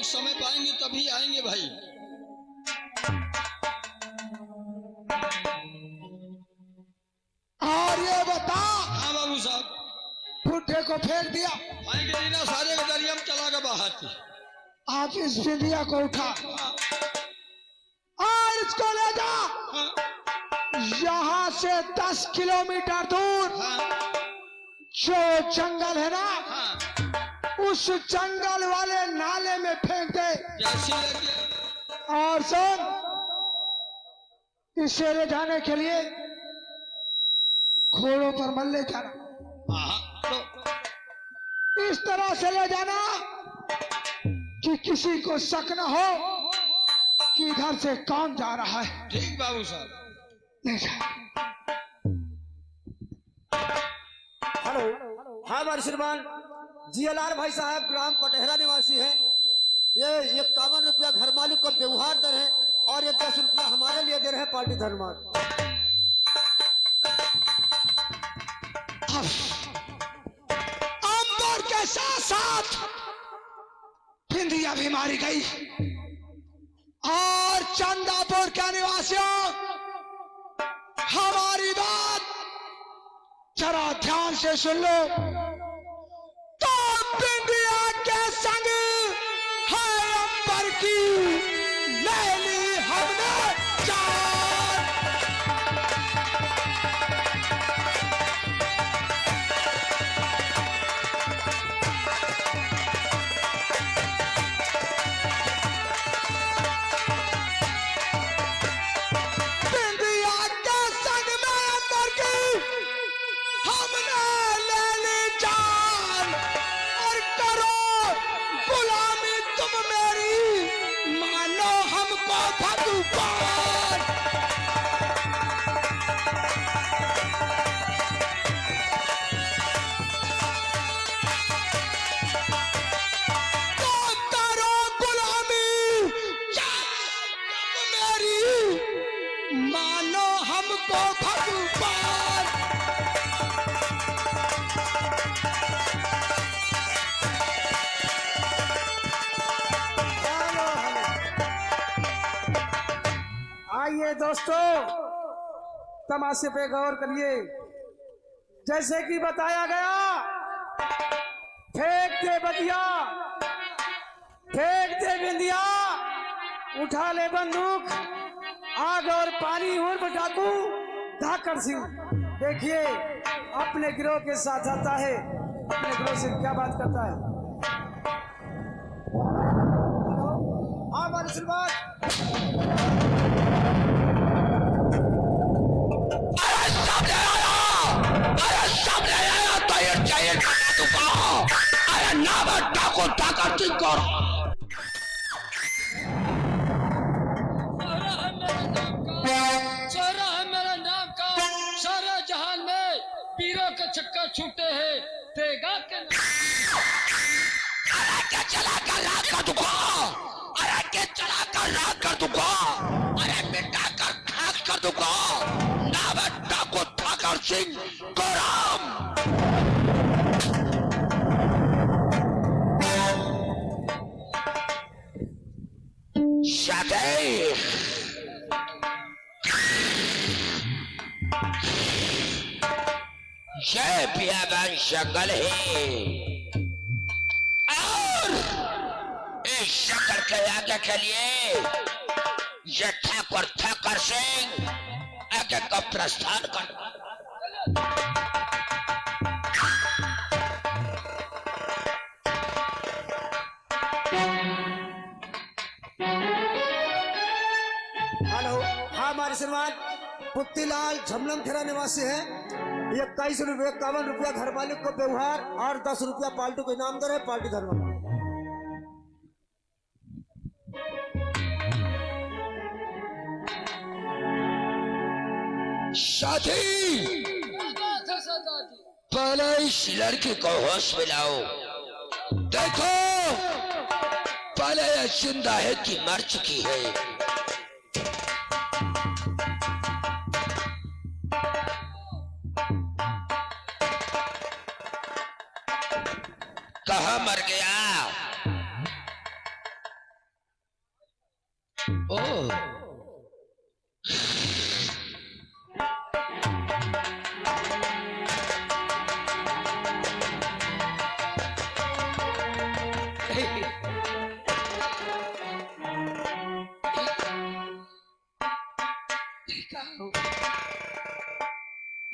लोग समय पाएंगे तभी आएंगे भाई। और ये बता। हाँ बाबू साहब। बुढ़े को फेंक दिया। आएंगे दीना सारे के दरिया में चला गया बाहर थी। आज इस बिंदिया को उठा और इसको ले जा। यहाँ से 10 किलोमीटर दूर जो जंगल है ना, उस जंगल वाले नाले में फेंक दे। और सुन, इसे ले जाने के लिए घोड़ों पर मत ले जाना, इस तरह से ले जाना कि किसी को शक न हो कि इधर से कौन जा रहा है। ठीक बाबू साहब। ले जा। हेलो, हाँ हमारे श्रीमान जीएलआर भाई साहब ग्राम पटेहरा निवासी हैं। ये 51 रुपया घर मालिक को व्यवहार दर है और ये 10 रुपया हमारे लिए दे रहे हैं पार्टी धर्मार्थ। अंबर के साथ साथ बिंदिया भी मारी गई। और चंदापुर के निवासियों, हमारी बात जरा ध्यान से सुन लो। तो बिंदिया के संग है अंबर की ले ली हमने जान। बिंदिया के संग में अंबर की हमने ले ली जान। और करो गुलामी तुम मेरी, मानो हमको भगवान। तो करो गुलामी तुम मेरी, मानो हमको भगवान। आइए दोस्तों, तमाशे पे गौर करिए। जैसे कि बताया गया, फेंक दे बदिया, फेंक दे बिंदिया, उठा ले बंदूक, आग और पानी उर्फ डाकू धाकड़ सिंह। देखिए अपने गिरोह के साथ आता है, अपने गिरोह से क्या बात करता है। हाँ हमारी शुरुआत। सारा है मेरा नाम का, सारा जहान में पीरों के छक्का छूटे हैं, देगा के अरे के चला कर रात कर दूंगा, अरे के चला कर रात कर दूंगा, अरे मिटा कर खाक कर दूंगा। नाम डाको ठाकर सिंह गोराम। ये बियाबान जंगल है और इस जंगल के आगे के लिए ये ठाकर सिंह आगे का प्रस्थान कर। हेलो, हाँ हमारे श्रीमान पुत्तीलाल झमलम खेरा निवासी है। 21 रुपये 51 रुपया घर मालिक को व्यवहार और 10 रुपया पार्टी को इनाम दर है पार्टी धर्म। साथी पहले इस लड़की को होश में लाओ। देखो पहले यह जिंदा है कि मर चुकी है। कहाँ मर गया?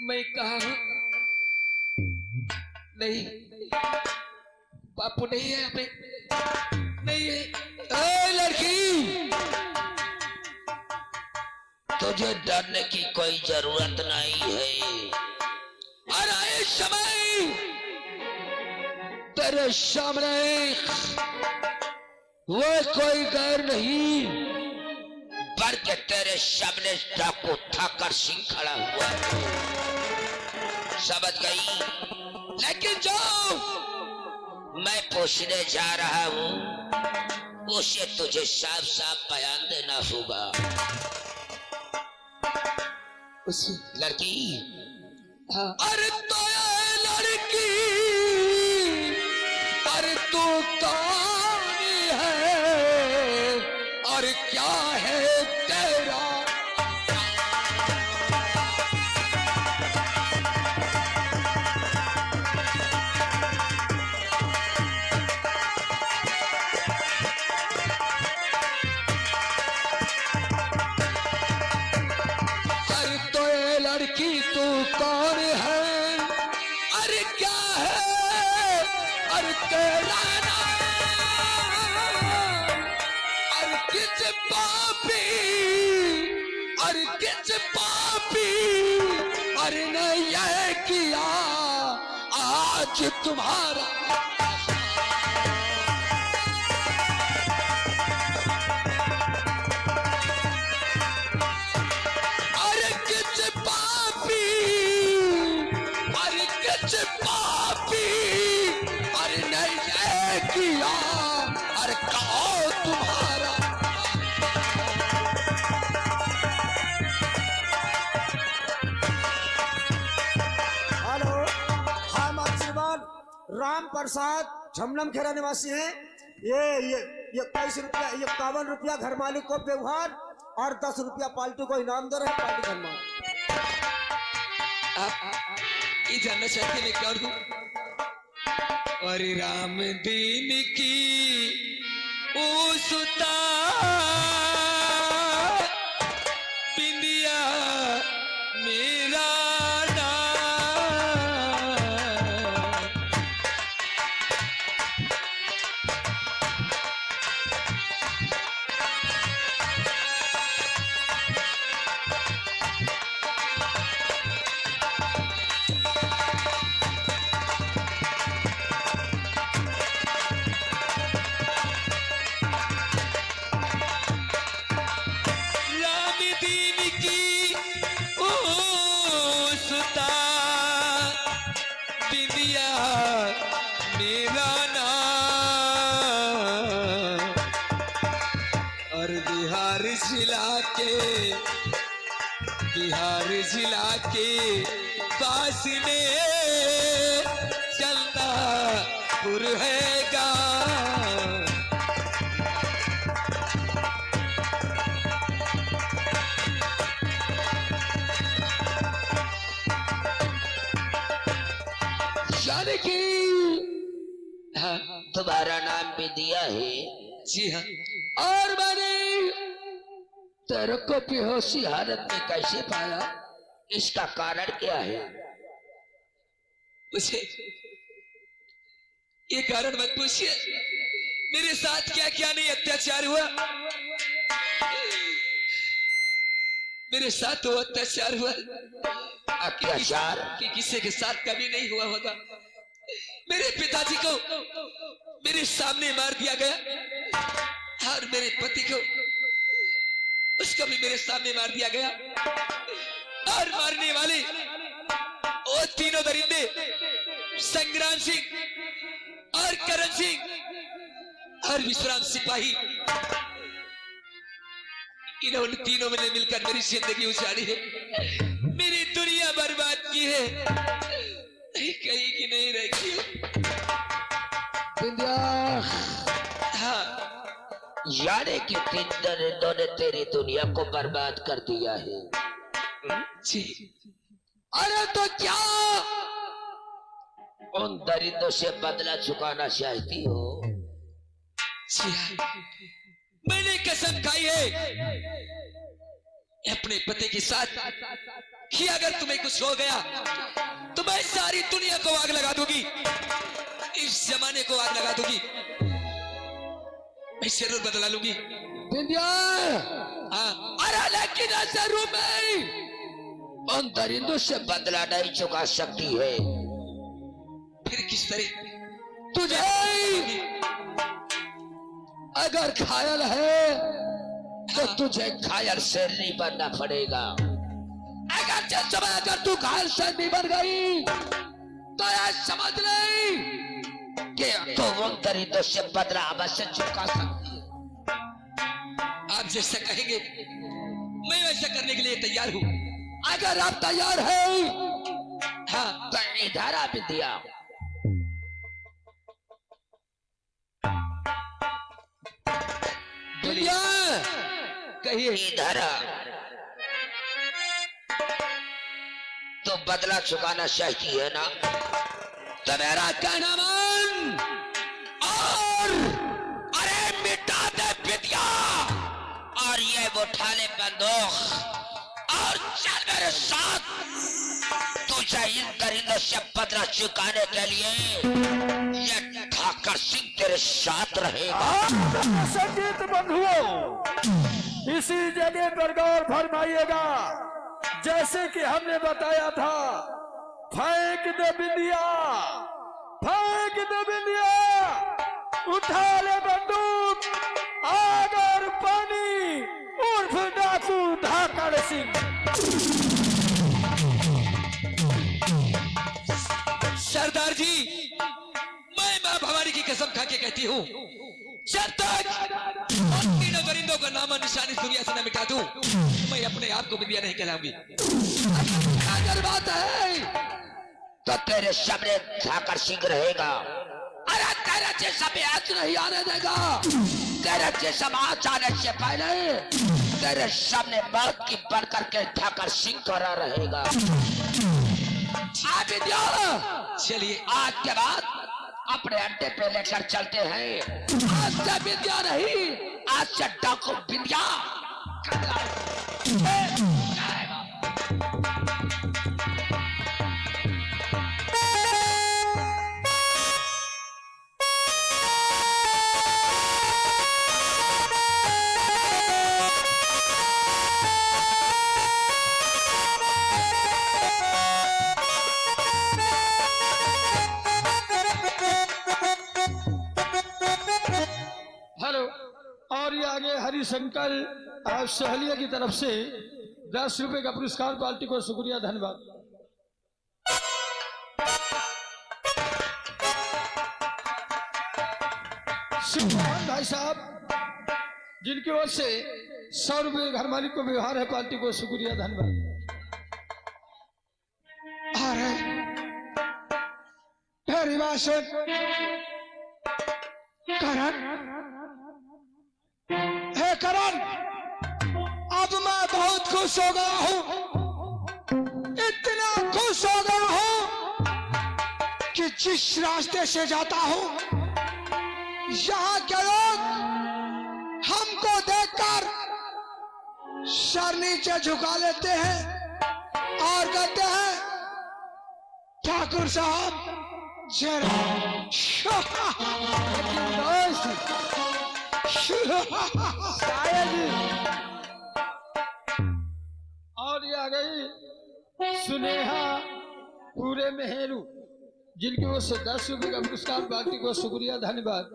मैं कहा हूं? नहीं, बापू नहीं है, हमें नहीं है। ए लड़की, तुझे डरने की कोई जरूरत नहीं है। और इस समय तेरे सामने वो कोई गैर नहीं, बल्कि तेरे सामने डाकू ठाकर सिंह खड़ा हुआ है। समझ गई? लेकिन जो मैं पूछने जा रहा हूं उसे तुझे साफ साफ बयान देना होगा। उस लड़की, हाँ, अरे तो ये लड़की, अरे तू कौन है और क्या है तेरा? अरे तो ये लड़की तू कौन है, अरे क्या है, अरे तेरा नाम, अरे किस पापी, अरे किस पापी, अरे ने ये किया आज तुम्हारा? अरे किस पापी, अरे किस पापी, अरे ने ये किया, अरे कहो तुम्हारा? हेलो, हम आशीर्वाद राम प्रसाद झमलम खेरा निवासी हैं। ये 51 रुपया घर मालिक को व्यवहार और 10 रुपया पार्टी को इनाम दे रहे हैं। पार्टी घर मालिक ये जानना चाहते मैं क्या हूं? अरे राम दीन की उस्ता पिंदिया मेरा बिहार जिला के पास में चलता पुर है गाँव। यानी कि हाँ, तुम्हारा नाम भी दिया है? जी हाँ। और मैंने तेरे को बेहोशी हालत में कैसे पाया, इसका कारण क्या है? उसे ये कारण मत पूछिए, मेरे साथ क्या क्या नहीं अत्याचार हुआ, मेरे साथ वो अत्याचार हुआ अत्याचार कि किसी के साथ कभी नहीं हुआ होगा। मेरे पिताजी को मेरे सामने मार दिया गया और मेरे पति को उसको भी मेरे सामने मार दिया गया। और मारने वाले वो तीनों दरिंदे संग्राम सिंह और करण सिंह और विश्राम सिपाही, इन्होंने तीनों ने मिलकर मेरी जिंदगी उजाड़ी है, मेरी दुनिया बर्बाद की है, कहीं की नहीं रखी है। विंध्या, हाँ, यानी कि तीन दरिंदों ने तेरी दुनिया को बर्बाद कर दिया है। जी। अरे तो क्या उन दरिंदों से बदला चुकाना चाहती हो? जी हाँ, मैंने कसम खाई है अपने पति के साथ कि अगर तुम्हें कुछ हो गया तो मैं सारी दुनिया को आग लगा दूंगी, इस जमाने को आग लगा दूंगी, मैं जरूर बदला लूंगी। बिंदिया, हाँ। अरे लेकिन जरूर मैं उन दरिंदों से बदला नहीं चुका सकती है। फिर किस तरह? तुझे अगर घायल है तो तुझे घायल से नहीं बनना पड़ेगा। अगर जिस समय अगर तू घायल से नहीं बन गई तो ये समझ ले कि तू उन दरिंदों से बदला अवश्य चुका सकती है। आप जैसा कहेंगे मैं वैसा करने के लिए तैयार हूँ। अगर आप तैयार हैं हाँ, तो इधर आ बिंदिया। बिंदिया कहिए। इधर आ। तो बदला चुकाना चाहती है ना, तो मेरा कहना मान और अरे मिटा दे बिंदिया और ये उठा ले बंदूक और चल मेरे साथ। तुझे इन दरिंदों से बदला चुकाने के लिए ये ठाकर सिंह तेरे साथ रहेगा। संगीत बंधुओं, इसी जगह पर गौर फरमाइएगा। जैसे कि हमने बताया था, फेंक दे बिंदिया, फेंक दे बिंदिया, उठा ले बंदूक, आग और पानी, उर्फ डाकू ठाकर सिंह। सरदार जी, मैं मां भवानी की कसम खा के कहती हूँ, जब तक उन तीनों दरिंदों का नाम और निशान इस दुनिया से न मिटा दूं, मैं अपने आप को बिंदिया नहीं कहलाऊंगी। अगर बात है तो तेरे सामने ठाकर सिंह रहेगा। अरे तेरे जैसा भी आज नहीं आने देगा। तेरे जैसा आज आने से पहले तेरे सामने मौत की बढ़कर के ठाकर सिंह खड़ा रहेगा। चलिए, आज के बाद अपने अड्डे पे लेकर चलते हैं। आज से बिंदिया नहीं, आज से डाकू बिंदिया। हेलो, और ये आगे हरिशंकर सहलिया की तरफ से 10 रुपए का पुरस्कार। पार्टी को शुक्रिया, धन्यवाद। शिवमोहन भाई साहब, जिनकी ओर से 100 रुपए घर मालिक को व्यवहार है। पार्टी को शुक्रिया, धन्यवाद। अरे मेरी बात सुन करण, हे करण, अब मैं बहुत खुश हो गया हूं, इतना खुश हो गया हूं कि जिस रास्ते से जाता हूं यहाँ के लोग हमको देखकर सर नीचे झुका लेते हैं और कहते हैं, ठाकुर साहब जरा। और ये आ गई सुनेहा पूरे मेहरू, जिनकी ओर से 10 रुपए का पुरस्कार। पार्टी को शुक्रिया, धन्यवाद।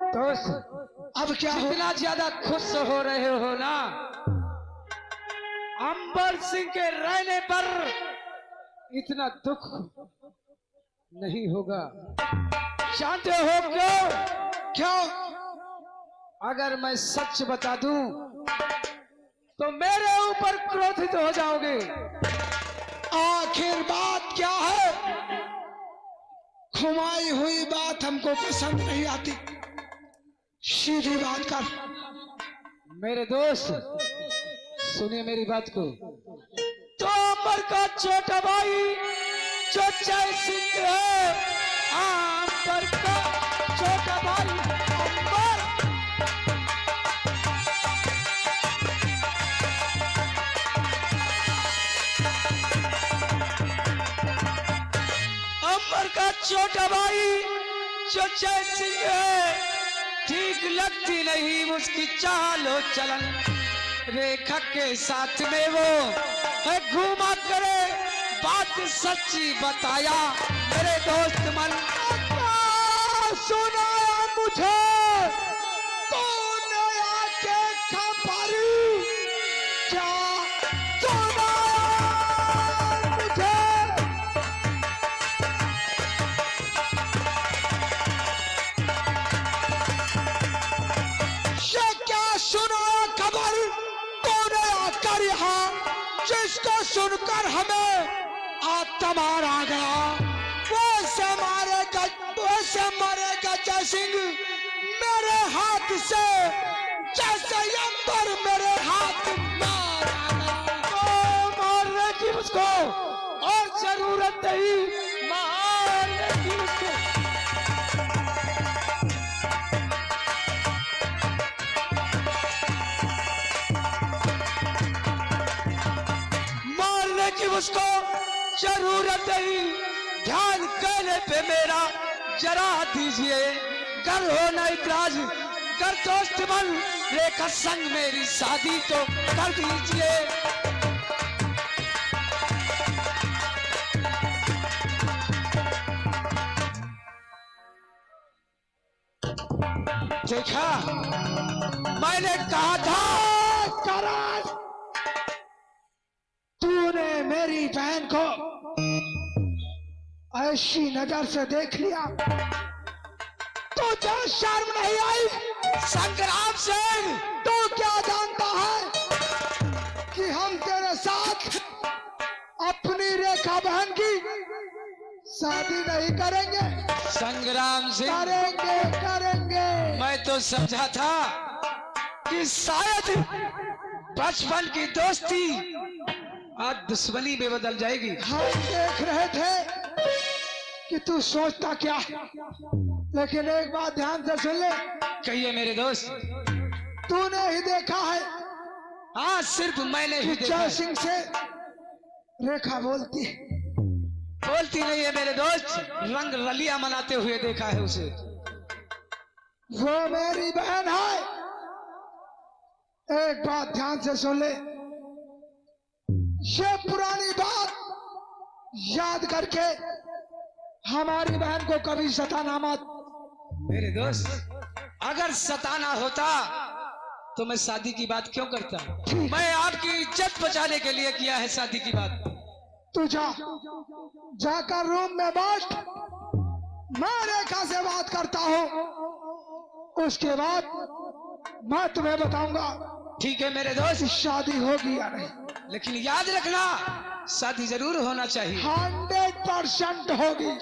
दोस्त, अब क्या इतना ज्यादा खुश हो रहे हो ना, अंबर सिंह के रहने पर इतना दुख नहीं होगा। जानते हो क्यों? क्यों? अगर मैं सच बता दूं तो मेरे ऊपर क्रोधित हो जाओगे। आखिर बात क्या है? घुमाई हुई बात हमको पसंद नहीं आती। सीधी बात कर। मेरे दोस्त सुनिए मेरी बात को। तो अंबर का छोटा भाई जो जय सिंह है, अंबर का छोटा भाई अंबर। अंबर का छोटा भाई जो जय सिंह है, ठीक लगती नहीं उसकी चालो चलन, रेखा के साथ में वो है घूमा करे, बात सच्ची बताया मेरे दोस्त मन। सुनाया मुझे तूने आके खबर, क्या सुनाया मुझे? ये क्या सुनाया खबर तूने आकर यहाँ, जिसको सुनकर हमें आत्मार आ गया, वैसे मारेगा जय सिंह मेरे हाथ से, जैसे अंबर मेरे हाथ मारने की उसको और जरूरत नहीं, मारने की उसको। मारने की उसको जरूरत नहीं, ध्यान कहने पे मेरा जरा दीजिए, कर हो न इतराज, कर दोस्त बन, रेखा संग मेरी शादी तो कर दीजिए। देखा मैंने कहा था करार, तूने मेरी बहन को ऐसी नजर से देख लिया, तुझे शर्म नहीं आई? संग्राम सिंह तू क्या जानता है कि हम तेरे साथ अपनी रेखा बहन की शादी नहीं करेंगे? संग्राम सिंह करेंगे। मैं तो समझा था कि शायद बचपन की दोस्ती आज दुश्मनी में बदल जाएगी। हम देख रहे थे कि तू सोचता क्या, लेकिन एक बात ध्यान से सुन ले। कहिए मेरे दोस्त। तूने ही देखा है? हाँ सिर्फ मैंने ही देखा है। जय सिंह से रेखा बोलती नहीं है मेरे दोस्त, रंग रलिया मनाते हुए देखा है उसे। वो मेरी बहन है। एक बात ध्यान से सुन ले, ये पुरानी बात याद करके हमारी बहन को कभी सताना मत। मेरे दोस्त अगर सताना होता तो मैं शादी की बात क्यों करता? मैं आपकी इज्जत बचाने के लिए किया है शादी की बात। तू जाकर रूम में बैठ, मैं रेखा से बात करता हूँ, उसके बाद मैं तुम्हें बताऊंगा। ठीक है मेरे दोस्त, शादी होगी या नहीं, लेकिन याद रखना शादी जरूर होना चाहिए। 100% होगी।